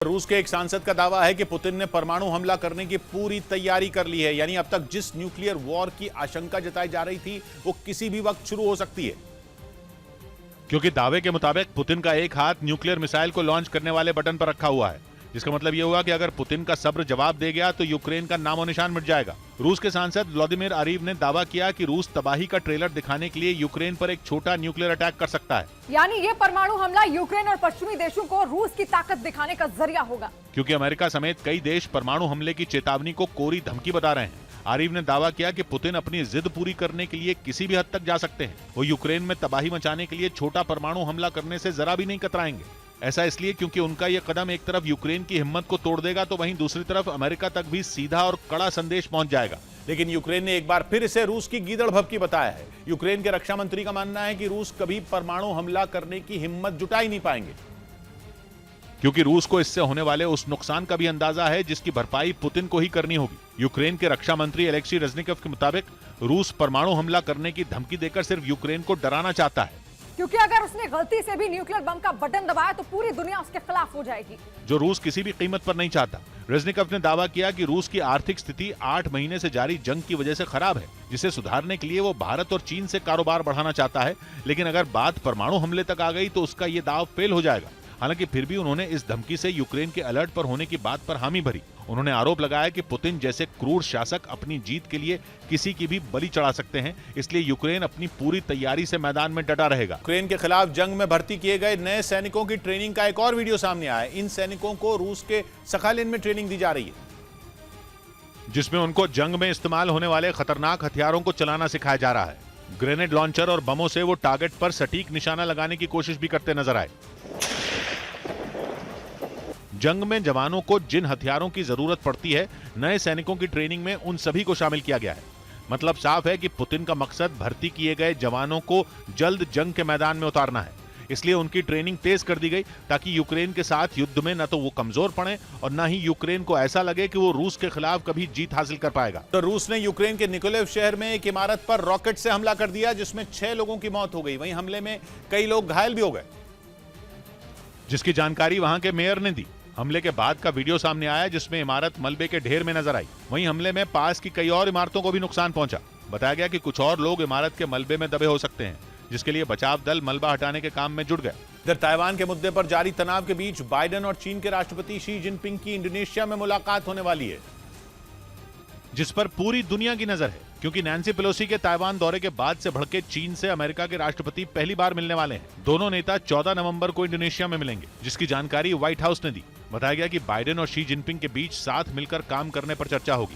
रूस के एक सांसद का दावा है कि पुतिन ने परमाणु हमला करने की पूरी तैयारी कर ली है। यानी अब तक जिस न्यूक्लियर वॉर की आशंका जताई जा रही थी वो किसी भी वक्त शुरू हो सकती है, क्योंकि दावे के मुताबिक पुतिन का एक हाथ न्यूक्लियर मिसाइल को लॉन्च करने वाले बटन पर रखा हुआ है, जिसका मतलब यह हुआ कि अगर पुतिन का सब्र जवाब दे गया तो यूक्रेन का नामो निशान मिट जाएगा। रूस के सांसद व्लादिमीर आरीव ने दावा किया कि रूस तबाही का ट्रेलर दिखाने के लिए यूक्रेन पर एक छोटा न्यूक्लियर अटैक कर सकता है। यानी ये परमाणु हमला यूक्रेन और पश्चिमी देशों को रूस की ताकत दिखाने का जरिया होगा, क्योंकि अमेरिका समेत कई देश परमाणु हमले की चेतावनी को कोरी धमकी बता रहे हैं। आरीव ने दावा किया कि पुतिन अपनी जिद पूरी करने के लिए किसी भी हद तक जा सकते हैं। वो यूक्रेन में तबाही मचाने के लिए छोटा परमाणु हमला करने से जरा भी नहीं कतराएंगे। ऐसा इसलिए क्योंकि उनका यह कदम एक तरफ यूक्रेन की हिम्मत को तोड़ देगा तो वहीं दूसरी तरफ अमेरिका तक भी सीधा और कड़ा संदेश पहुंच जाएगा। लेकिन यूक्रेन ने एक बार फिर इसे रूस की गीदड़ भभकी बताया है। यूक्रेन के रक्षा मंत्री का मानना है कि रूस कभी परमाणु हमला करने की हिम्मत जुटा ही नहीं पाएंगे, क्योंकि रूस को इससे होने वाले उस नुकसान का भी अंदाजा है जिसकी भरपाई पुतिन को ही करनी होगी। यूक्रेन के रक्षा मंत्री एलेक्सी रेजनिकोव के मुताबिक रूस परमाणु हमला करने की धमकी देकर सिर्फ यूक्रेन को डराना चाहता है, क्योंकि अगर उसने गलती से भी न्यूक्लियर बम का बटन दबाया तो पूरी दुनिया उसके खिलाफ हो जाएगी, जो रूस किसी भी कीमत पर नहीं चाहता। रेजनिकोव ने दावा किया कि रूस की आर्थिक स्थिति 8 महीने से जारी जंग की वजह से खराब है, जिसे सुधारने के लिए वो भारत और चीन से कारोबार बढ़ाना चाहता है। लेकिन अगर बात परमाणु हमले तक आ गई तो उसका ये दाव फेल हो जाएगा। हालांकि फिर भी उन्होंने इस धमकी से यूक्रेन के अलर्ट पर होने की बात पर हामी भरी। उन्होंने आरोप लगाया कि पुतिन जैसे क्रूर शासक अपनी जीत के लिए किसी की भी बलि चढ़ा सकते हैं, इसलिए यूक्रेन अपनी पूरी तैयारी से मैदान में डटा रहेगा। यूक्रेन के खिलाफ जंग में भर्ती किए गए नए सैनिकों की ट्रेनिंग का एक और वीडियो सामने आया है। इन सैनिकों को रूस के सखालिन में ट्रेनिंग दी जा रही है, जिसमें उनको जंग में इस्तेमाल होने वाले खतरनाक हथियारों को चलाना सिखाया जा रहा है। ग्रेनेड लॉन्चर और बमों से वो टारगेट पर सटीक निशाना लगाने की कोशिश भी करते नजर आए। जंग में जवानों को जिन हथियारों की जरूरत पड़ती है, नए सैनिकों की ट्रेनिंग में उन सभी को शामिल किया गया है। मतलब साफ है कि पुतिन का मकसद भर्ती किए गए जवानों को जल्द जंग के मैदान में उतारना है। इसलिए उनकी ट्रेनिंग तेज कर दी गई ताकि यूक्रेन के साथ युद्ध में न तो वो कमजोर पड़े और न ही यूक्रेन को ऐसा लगे कि वो रूस के खिलाफ कभी जीत हासिल कर पाएगा। तो रूस ने यूक्रेन के निकोलेव शहर में एक इमारत पर रॉकेट से हमला कर दिया, जिसमें 6 लोगों की मौत हो गई। वहीं हमले में कई लोग घायल भी हो गए, जिसकी जानकारी वहां के मेयर ने दी। हमले के बाद का वीडियो सामने आया जिसमें इमारत मलबे के ढेर में नजर आई। वहीं हमले में पास की कई और इमारतों को भी नुकसान पहुंचा। बताया गया कि कुछ और लोग इमारत के मलबे में दबे हो सकते हैं, जिसके लिए बचाव दल मलबा हटाने के काम में जुट गए। इधर ताइवान के मुद्दे पर जारी तनाव के बीच बाइडेन और चीन के राष्ट्रपति शी जिनपिंग की इंडोनेशिया में मुलाकात होने वाली है, जिस पर पूरी दुनिया की नजर है, क्योंकि नैन्सी पेलोसी के ताइवान दौरे के बाद से भड़के चीन से अमेरिका के राष्ट्रपति पहली बार मिलने वाले हैं। दोनों नेता 14 नवंबर को इंडोनेशिया में मिलेंगे, जिसकी जानकारी व्हाइट हाउस ने दी। बताया गया कि बाइडेन और शी जिनपिंग के बीच साथ मिलकर काम करने पर चर्चा होगी।